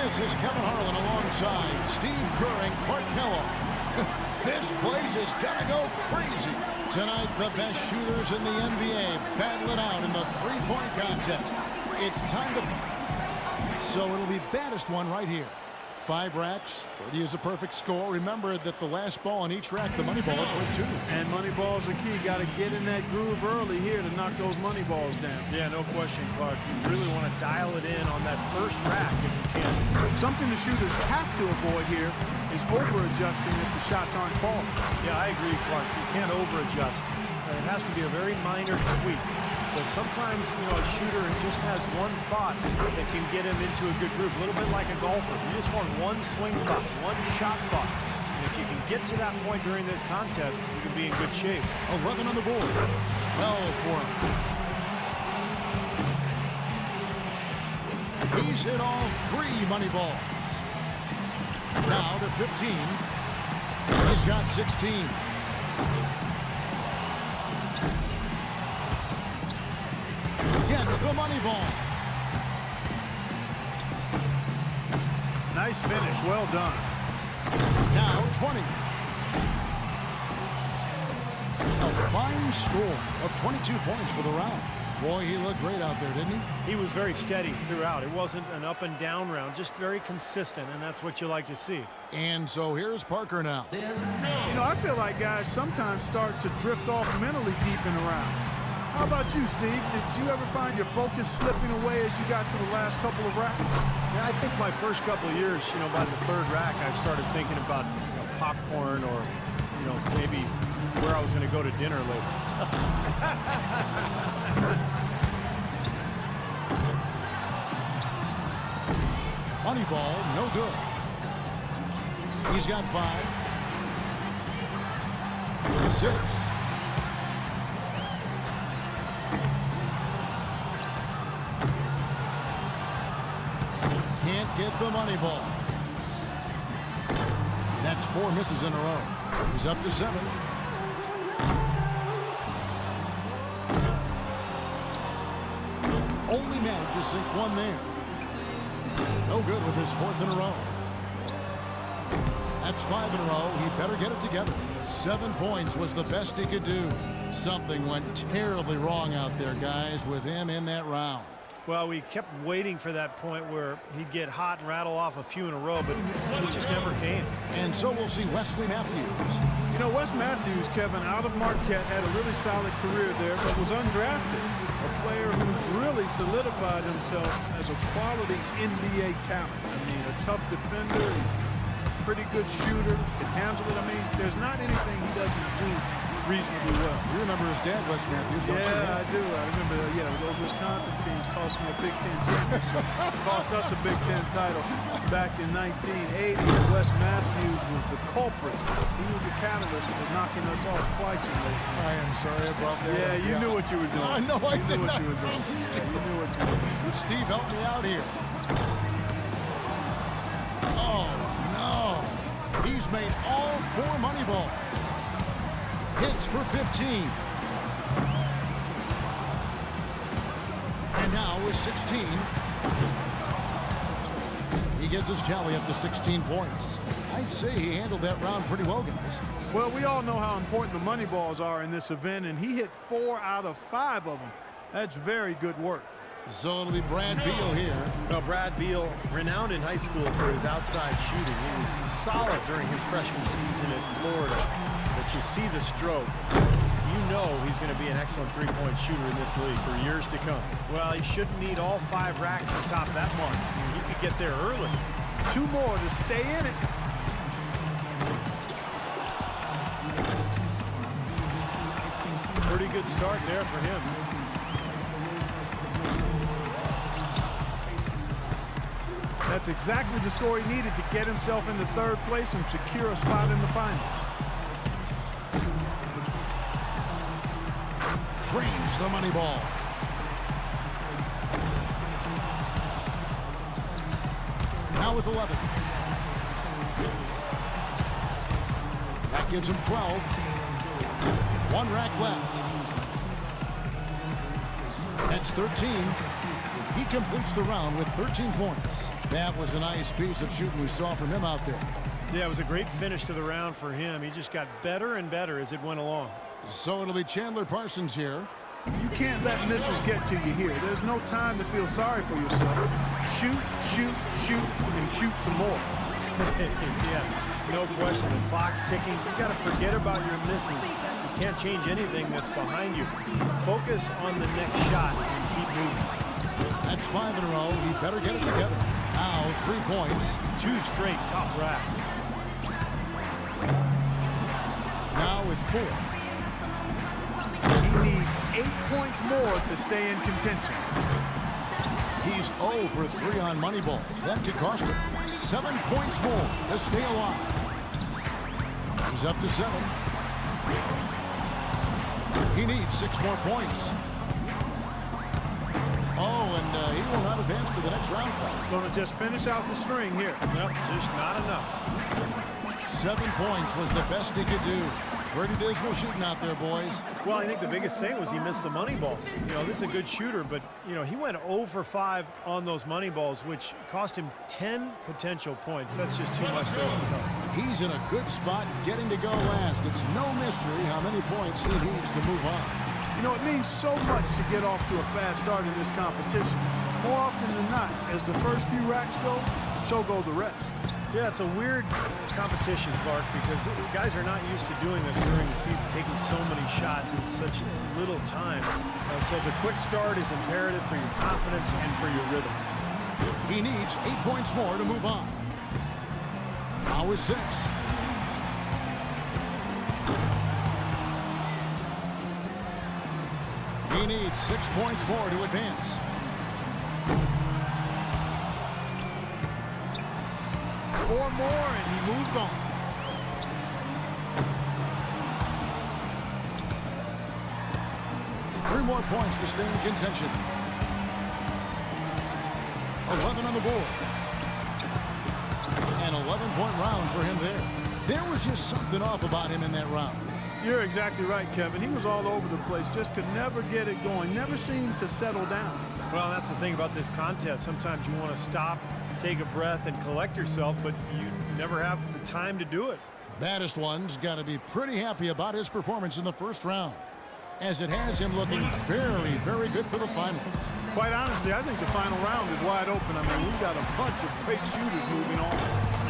This is Kevin Harlan alongside Steve Kerr and Clark Kellogg. This place is gonna go crazy. Tonight, the best shooters in the NBA battle it out in the three-point contest. It's time to... So it'll be baddest one right here. 5 racks, 30 is a perfect score. Remember that the last ball on each rack, the money ball is worth 2. And money balls are key. Got to get in that groove early here to knock those money balls down. Yeah, no question, Clark. You really want to dial it in on that first rack if you can. Something the shooters have to avoid here is over-adjusting if the shots aren't falling. Yeah, I agree, Clark. You can't over-adjust. It has to be a very minor tweak. But sometimes, you know, a shooter just has one thought that can get him into a good groove. A little bit like a golfer. You just want one swing thought, one shot thought. And if you can get to that point during this contest, you can be in good shape. 11 on the board. 12 for him. He's hit all 3 money balls. Now to 15. He's got 16. Gets the money ball. Nice finish. Well done. Now 20. A fine score of 22 points for the round. Boy, he looked great out there, didn't he? He was very steady throughout. It wasn't an up and down round, just very consistent, and that's what you like to see. And so here's Parker now. You know, I feel like guys sometimes start to drift off mentally deep in a round. How about you, Steve? Did you ever find your focus slipping away as you got to the last couple of racks? Yeah, I think my first couple of years, you know, by the 3rd rack, I started thinking about, you know, popcorn or, you know, maybe where I was going to go to dinner later. Money ball, no good. He's got 5. 6. Can't get the money ball. That's 4 misses in a row. He's up to 7. Only managed to sink 1 there. No good with his 4th in a row. That's 5 in a row. He better get it together. 7 points was the best he could do. Something went terribly wrong out there, guys, with him in that round. Well, we kept waiting for that point where he'd get hot and rattle off a few in a row, but it just never came. And so we'll see Wesley Matthews. You know, Wes Matthews, Kevin, out of Marquette, had a really solid career there, but was undrafted. A player who's really solidified himself as a quality NBA talent. I mean, a tough defender, he's a pretty good shooter, can handle it. I mean, there's not anything he doesn't do reasonably well. You remember his dad, Wes Matthews, don't you? Yeah, I do. I remember, yeah, those Wisconsin teams cost me a Big Ten championship. Cost us a Big Ten title back in 1980. And Wes Matthews was the culprit. He was the catalyst for knocking us off twice in those games. I am sorry about that. Yeah, you knew what you were doing. I know I did not. You knew what you were doing. Yeah, you knew what you were doing. Steve, help me out here. Oh, no. He's made all 4 money balls. Hits for 15. And now with 16. He gets his tally up to 16 points. I'd say he handled that round pretty well, guys. Well, we all know how important the money balls are in this event, and he hit 4 out of 5 of them. That's very good work. So it'll be Brad Beal here. Well, Brad Beal, renowned in high school for his outside shooting. He was solid during his freshman season at Florida. But you see the stroke. You know he's going to be an excellent three-point shooter in this league for years to come. Well, he shouldn't need all 5 racks to top that mark. I mean, he could get there early. 2 more to stay in it. Pretty good start there for him. That's exactly the score he needed to get himself into 3rd place and secure a spot in the finals. Drains the money ball. Now with 11. That gives him 12. 1 rack left. That's 13. He completes the round with 13 points. That was a nice piece of shooting we saw from him out there. Yeah, it was a great finish to the round for him. He just got better and better as it went along. So it'll be Chandler Parsons here. You can't let misses get to you here. There's no time to feel sorry for yourself. Shoot, shoot, shoot, and shoot some more. Yeah, no question. The clock's ticking. You got to forget about your misses. You can't change anything that's behind you. Focus on the next shot and keep moving. That's 5 in a row. He better get it together. Now 3 points. 2 straight tough racks. Now with 4. He needs 8 points more to stay in contention. He's 0 for 3 on money balls. That could cost him 7 points more to stay alive. He's up to 7. He needs 6 more points. Oh, and he will not advance to the next round. Going to just finish out the string here. Nope, just not enough. 7 points was the best he could do. Pretty dismal shooting out there, boys. Well, I think the biggest thing was he missed the money balls. You know, this is a good shooter, but, you know, he went 0 for 5 on those money balls, which cost him 10 potential points. That's just too much to overcome. He's in a good spot getting to go last. It's no mystery how many points he needs to move on. You know, it means so much to get off to a fast start in this competition. More often than not, as the first few racks go, so go the rest. Yeah, it's a weird competition, Clark, because guys are not used to doing this during the season, taking so many shots in such little time. So the quick start is imperative for your confidence and for your rhythm. He needs 8 points more to move on. Now with 6. He needs 6 points more to advance. 4 more and he moves on. Three more points to stay in contention. 11 on the board. An 11-point round for him there. There was just something off about him in that round. You're exactly right, Kevin. He was all over the place, just could never get it going, never seemed to settle down. Well, that's the thing about this contest. Sometimes you want to stop, take a breath, and collect yourself, but you never have the time to do it. Baddest one's got to be pretty happy about his performance in the first round, as it has him looking very, very good for the finals. Quite honestly, I think the final round is wide open. I mean, we've got a bunch of great shooters moving on.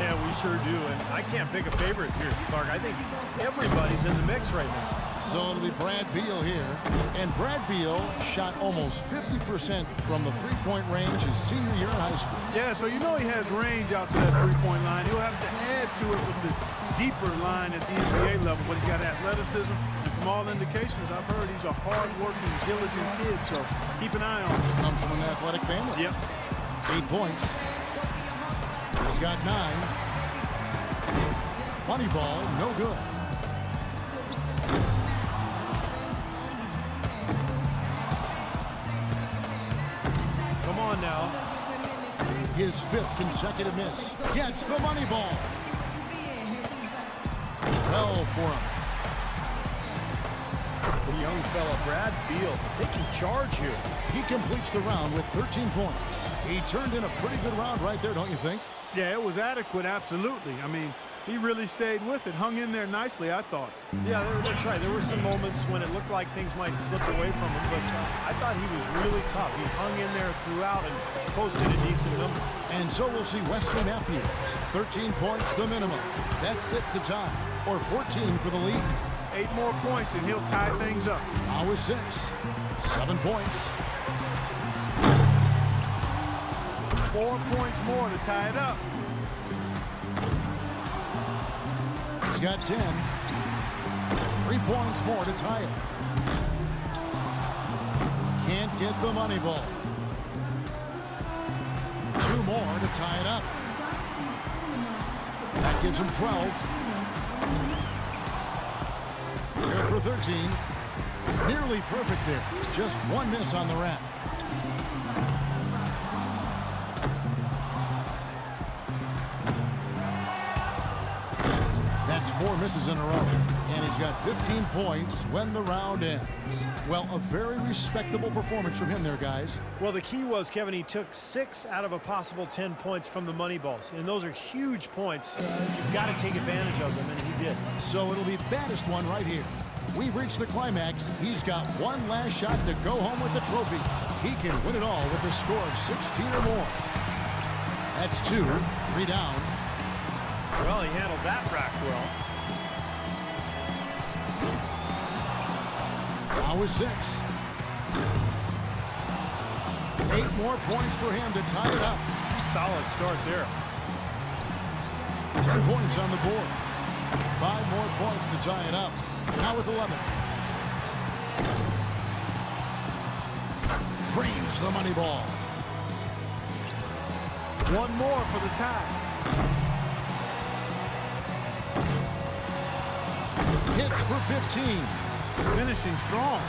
Yeah, we sure do, and I can't pick a favorite here, Clark. I think everybody's in the mix right now. So it'll be Brad Beal here, and Brad Beal shot almost 50% from the three-point range his senior year in high school. Yeah, so you know he has range out to that three-point line. He'll have to add to it with the deeper line at the NBA level, but he's got athleticism. And from all indications I've heard, he's a hard-working, diligent kid, so keep an eye on him. Comes from an athletic family. Yep. 8 points. He's got 9. Money ball, no good. Come on now. His 5th consecutive miss. Gets the money ball. 12 for him. The young fella, Brad Beal, taking charge here. He completes the round with 13 points. He turned in a pretty good round right there, don't you think? Yeah, it was adequate, absolutely. I mean, he really stayed with it, hung in there nicely, I thought. Yeah, that's right. There were some moments when it looked like things might slip away from him, but I thought he was really tough. He hung in there throughout and posted a decent number. And so we'll see Wesley Matthews. 13 points the minimum. That's it to tie, or 14 for the lead. 8 more points and he'll tie things up. Now with 6. 7 points. 4 points more to tie it up. He's got 10. 3 points more to tie it. Can't get the money ball. 2 more to tie it up. That gives him 12. Good for 13. Nearly perfect there. Just 1 miss on the rack. That's 4 4 misses in a row. And he's got 15 points when the round ends. Well, a very respectable performance from him there, guys. Well, the key was, Kevin, he took 6 out of a possible 10 points from the money balls. And those are huge points. You've got to take advantage of them, and he did. So it'll be baddest one right here. We've reached the climax. He's got one last shot to go home with the trophy. He can win it all with a score of 16 or more. That's 2, 3 down. Well, he handled that rack well. Now with 6. 8 more points for him to tie it up. Solid start there. 10 points on the board. 5 more points to tie it up. Now with 11. Drains the money ball. 1 more for the tie. Hits for 15. Finishing strong.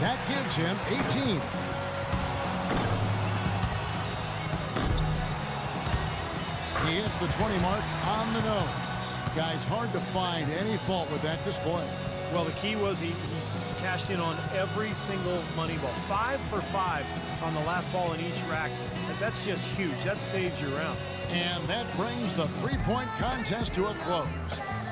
That gives him 18. He hits the 20 mark on the nose. Guys, hard to find any fault with that display. Well, the key was he cashed in on every single money ball. 5 for 5 on the last ball in each rack. That's just huge. That saves your round. And that brings the three-point contest to a close.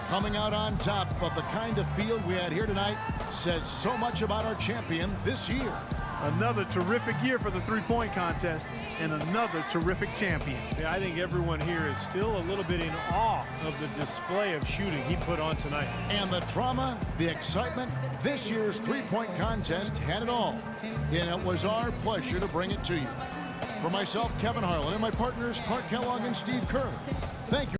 Coming out on top of the kind of field we had here tonight says so much about our champion this year. Another terrific year for the three-point contest and another terrific champion. Yeah, I think everyone here is still a little bit in awe of the display of shooting he put on tonight. And the drama, the excitement, this year's three-point contest had it all. And it was our pleasure to bring it to you. For myself, Kevin Harlan, and my partners, Clark Kellogg and Steve Kerr, thank you.